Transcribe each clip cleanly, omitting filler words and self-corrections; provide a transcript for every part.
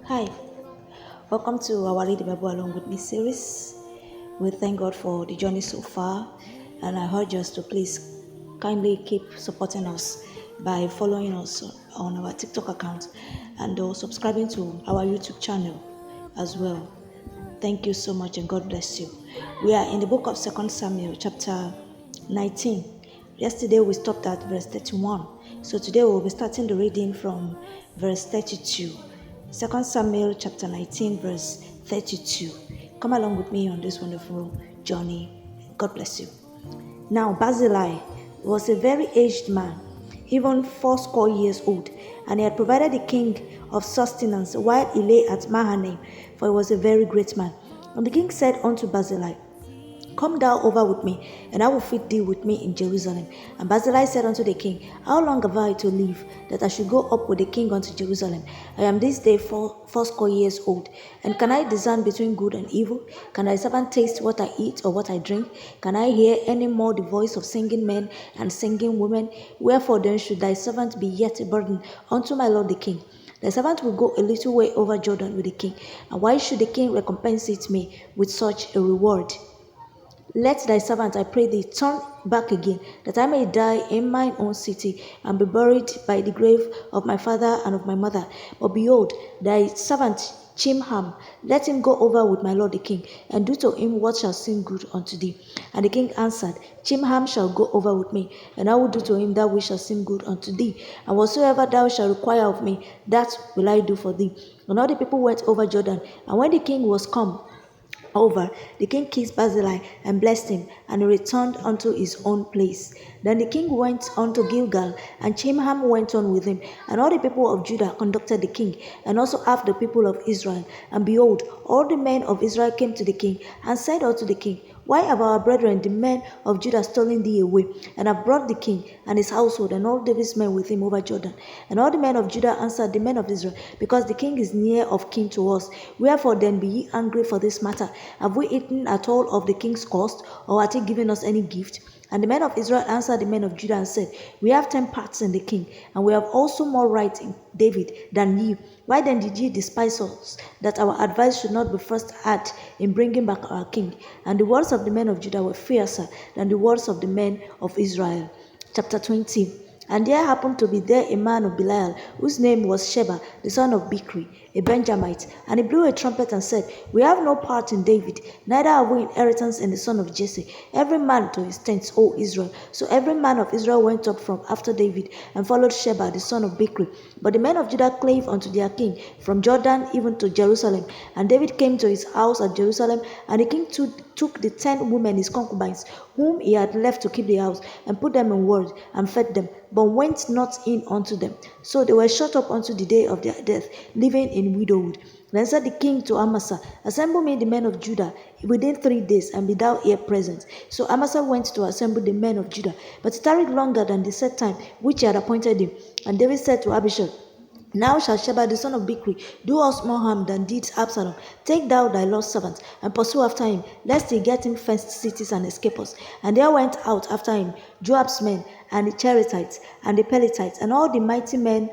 Hi, welcome to our Rtbawm Series. We thank God for the journey so far, and I urge us to please kindly keep supporting us by following us on our TikTok account and subscribing to our YouTube channel as well. Thank you so much, and God bless you. We are in the book of 2 Samuel, chapter 19. Yesterday we stopped at verse 31. So today we'll be starting the reading from verse 32. 2 Samuel chapter 19 verse 32. Come along with me on this wonderful journey. God bless you. Now Barzillai was a very aged man, even 80 old, and he had provided the king of sustenance while he lay at Mahanaim, for he was a very great man. And the king said unto Barzillai, Come thou over with me, and I will feed thee with me in Jerusalem. And Barzillai said unto the king, How long have I to live, that I should go up with the king unto Jerusalem? I am this day 80 old. And can I discern between good and evil? Can thy servant taste what I eat or what I drink? Can I hear any more the voice of singing men and singing women? Wherefore then should thy servant be yet a burden unto my lord the king? The servant will go a little way over Jordan with the king. And why should the king recompensate me with such a reward? Let thy servant, I pray thee, turn back again, that I may die in mine own city, and be buried by the grave of my father and of my mother. But behold, thy servant Chimham, let him go over with my lord the king, and do to him what shall seem good unto thee. And the king answered, Chimham shall go over with me, and I will do to him that which shall seem good unto thee. And whatsoever thou shalt require of me, that will I do for thee. And all the people went over Jordan, and when the king was come over, the king kissed Barzillai and blessed him, and he returned unto his own place. Then the king went unto Gilgal, and Chimham went on with him, and all the people of Judah conducted the king, and also half the people of Israel. And behold, all the men of Israel came to the king, and said unto the king, Why have our brethren, the men of Judah, stolen thee away, and have brought the king and his household, and all David's men with him over Jordan? And all the men of Judah answered the men of Israel, Because the king is near of kin to us. Wherefore then be ye angry for this matter? Have we eaten at all of the king's cost, or hath he given us any gift? And the men of Israel answered the men of Judah and said, We have 10 parts in the king, and we have also more right in David than ye. Why then did ye despise us, that our advice should not be first had in bringing back our king? And the words of the men of Judah were fiercer than the words of the men of Israel. Chapter 20. And there happened to be there a man of Belial, whose name was Sheba, the son of Bichri, a Benjamite. And he blew a trumpet and said, We have no part in David, neither have we inheritance in the son of Jesse. Every man to his tents, O Israel. So every man of Israel went up from after David, and followed Sheba, the son of Bichri. But the men of Judah clave unto their king, from Jordan even to Jerusalem. And David came to his house at Jerusalem, and the king took the 10 women, his concubines, whom he had left to keep the house, and put them in ward, and fed them, but went not in unto them. So they were shut up unto the day of their death, living in widowhood. Then said the king to Amasa, Assemble me the men of Judah within 3 days, and be thou here present. So Amasa went to assemble the men of Judah, but he tarried longer than the set time which he had appointed him. And David said to Abishai, Now shall Sheba the son of Bichri do us more harm than did Absalom. Take thou thy Lord's servant, and pursue after him, lest he get him fenced cities and escape us. And there went out after him Joab's men, and the Cherethites, and the Pelethites, and all the mighty men,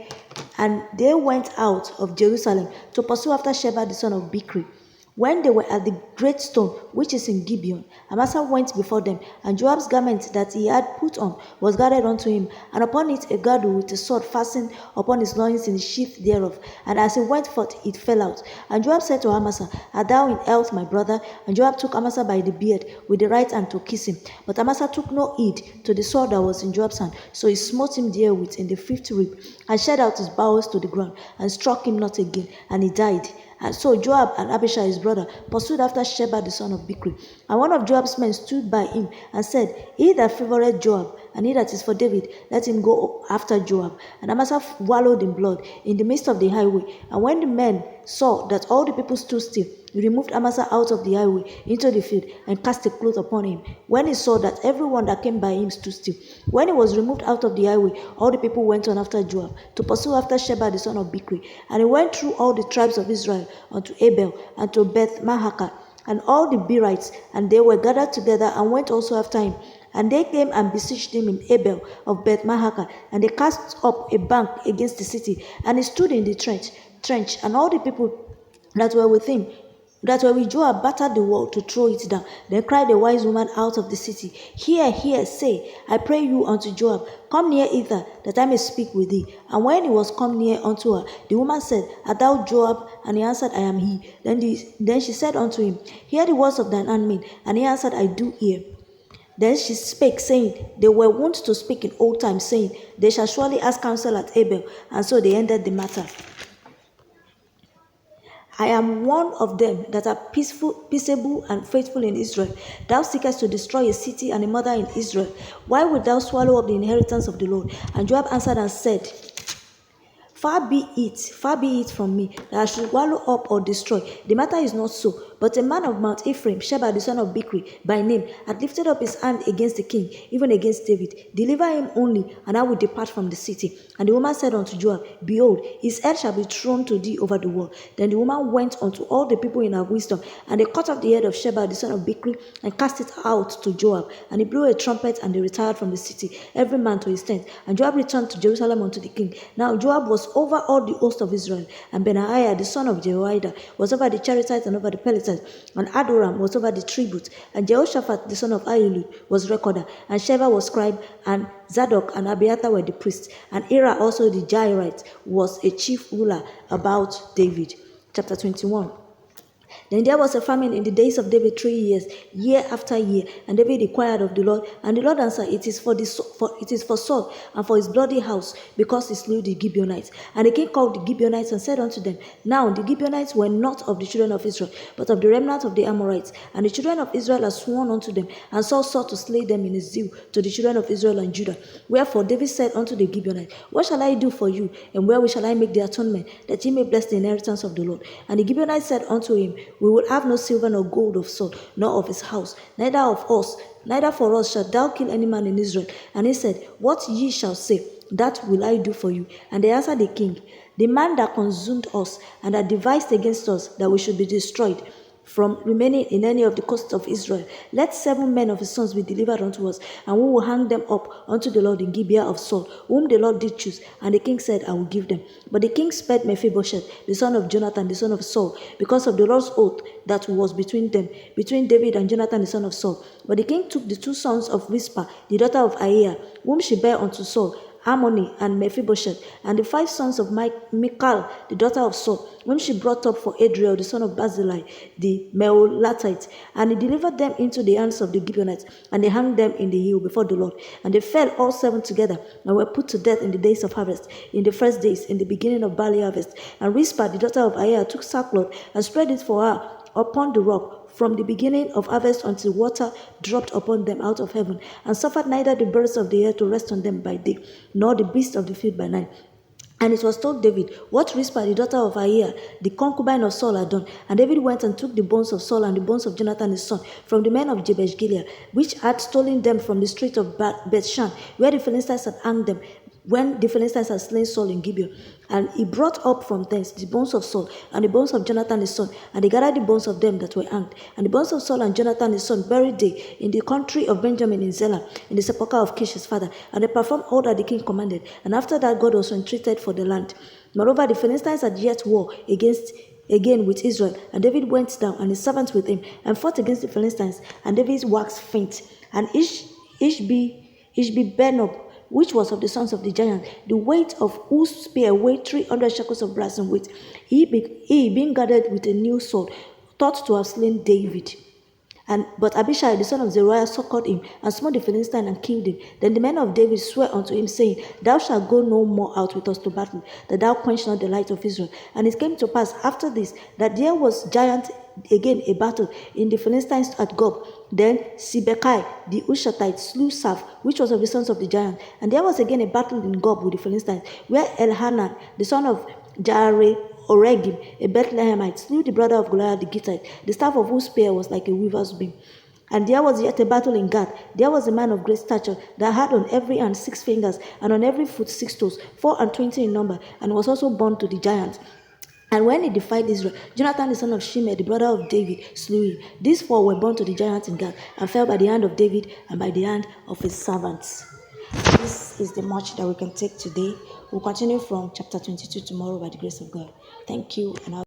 and they went out of Jerusalem to pursue after Sheba the son of Bichri. When they were at the great stone which is in Gibeon, Amasa went before them, and Joab's garment that he had put on was gathered unto him, and upon it a girdle with a sword fastened upon his loins in the sheath thereof. And as he went forth, it fell out. And Joab said to Amasa, Art thou in health, my brother? And Joab took Amasa by the beard with the right hand to kiss him. But Amasa took no heed to the sword that was in Joab's hand, so he smote him therewith in the 5th rib, and shed out his bowels to the ground, and struck him not again, and he died. And so Joab and Abishai his brother pursued after Sheba the son of Bichri. And one of Joab's men stood by him and said, He that favoureth Joab, and he that is for David, let him go after Joab. And Amasa wallowed in blood in the midst of the highway. And when the men saw that all the people stood still, he removed Amasa out of the highway into the field, and cast a cloth upon him. When he saw that everyone that came by him stood still, when he was removed out of the highway, all the people went on after Joab, to pursue after Sheba the son of Bichri. And he went through all the tribes of Israel unto Abel, and to Beth Mahakah, and all the Berites, and they were gathered together, and went also after him. And they came and besieged him in Abel of Beth Mahakah, and they cast up a bank against the city, and he stood in the trench, and all the people that were with him, that were with Joab, battered the wall to throw it down. Then cried a wise woman out of the city, Hear, hear, say, I pray you unto Joab, Come near hither, that I may speak with thee. And when he was come near unto her, the woman said, Art thou Joab? And he answered, I am he. Then she said unto him, Hear the words of thine handmaid. And he answered, I do hear. Then she spake, saying, They were wont to speak in old times, saying, They shall surely ask counsel at Abel. And so they ended the matter. I am one of them that are peaceable and faithful in Israel. Thou seekest to destroy a city and a mother in Israel. Why wilt thou swallow up the inheritance of the Lord? And Joab answered and said, Far be it from me that I should swallow up or destroy. The matter is not so. But a man of Mount Ephraim, Sheba the son of Bichri, by name, had lifted up his hand against the king, even against David. Deliver him only, and I will depart from the city. And the woman said unto Joab, Behold, his head shall be thrown to thee over the wall. Then the woman went unto all the people in her wisdom, and they cut off the head of Sheba the son of Bichri, and cast it out to Joab. And he blew a trumpet, and they retired from the city, every man to his tent. And Joab returned to Jerusalem unto the king. Now Joab was over all the host of Israel, and Benaiah the son of Jehoiada was over the Cherethites and over the Pelethites, and Adoram was over the tribute, and Jehoshaphat the son of Ahilud was recorder, and Sheva was scribe, and Zadok and Abiathar were the priests, and Ira also the Jairite was a chief ruler about David. Chapter 21. Then there was a famine in the days of David 3 years, year after year. And David inquired of the Lord, and the Lord answered, It is for Saul and for his bloody house, because he slew the Gibeonites. And the king called the Gibeonites and said unto them, Now the Gibeonites were not of the children of Israel, but of the remnant of the Amorites. And the children of Israel had sworn unto them, and Saul sought to slay them in his zeal to the children of Israel and Judah. Wherefore David said unto the Gibeonites, What shall I do for you, and wherewith shall I make the atonement, that ye may bless the inheritance of the Lord? And the Gibeonites said unto him, We will have no silver nor gold of Saul, nor of his house, neither for us shalt thou kill any man in Israel. And he said, What ye shall say, that will I do for you. And they answered the king, The man that consumed us, and that devised against us that we should be destroyed from remaining in any of the coasts of Israel, let 7 men of his sons be delivered unto us, and we will hang them up unto the Lord in Gibeah of Saul, whom the Lord did choose. And the king said, I will give them. But the king spared Mephibosheth, the son of Jonathan, the son of Saul, because of the Lord's oath that was between them, between David and Jonathan, the son of Saul. But the king took the 2 sons of Rizpah, the daughter of Aiah, whom she bare unto Saul, Harmony and Mephibosheth, and the 5 sons of Michal, the daughter of Saul, whom she brought up for Adriel, the son of Barzillai, the Meholatite. And he delivered them into the hands of the Gibeonites, and they hanged them in the hill before the Lord. And they fell all 7 together, and were put to death in the days of harvest, in the first days, in the beginning of barley harvest. And Rizpah, the daughter of Aiah, took sackcloth and spread it for her upon the rock, from the beginning of harvest until water dropped upon them out of heaven, and suffered neither the birds of the air to rest on them by day, nor the beasts of the field by night. And it was told David what Rizpah, the daughter of Aiah, the concubine of Saul, had done. And David went and took the bones of Saul and the bones of Jonathan his son from the men of Jabesh Gilead, which had stolen them from the street of Bethshan, where the Philistines had hanged them, when the Philistines had slain Saul in Gibeon. And he brought up from thence the bones of Saul and the bones of Jonathan his son, and they gathered the bones of them that were hanged. And the bones of Saul and Jonathan his son buried they in the country of Benjamin in Zelah, in the sepulchre of Kish his father. And they performed all that the king commanded. And after that God was entreated for the land. Moreover, the Philistines had yet war again with Israel, and David went down and his servants with him, and fought against the Philistines, and David waxed faint. And Ishbi-Benob, which was of the sons of the giant, the weight of whose spear weighed 300 shekels of brass in weight, he being guarded with a new sword, thought to have slain David. But Abishai the son of Zeruiah succored him, and smote the Philistine and killed him. Then the men of David swore unto him, saying, Thou shalt go no more out with us to battle, that thou quench not the light of Israel. And it came to pass after this, that there was giant again a battle in the Philistines at Gob. Then Sibekai the Hushathite slew Saph, which was of the sons of the giant. And there was again a battle in Gob with the Philistines, where Elhanan the son of Oregim, a Bethlehemite, slew the brother of Goliath the Gittite, the staff of whose spear was like a weaver's beam. And there was yet a battle in Gath. There was a man of great stature that had on every hand 6 fingers, and on every foot 6 toes, 24 in number, and was also born to the giant. And when he defied Israel, Jonathan, the son of Shimei, the brother of David, slew him. These four were born to the giant in Gath and fell by the hand of David and by the hand of his servants. This is the much that we can take today. We'll continue from chapter 22 tomorrow by the grace of God. Thank you and have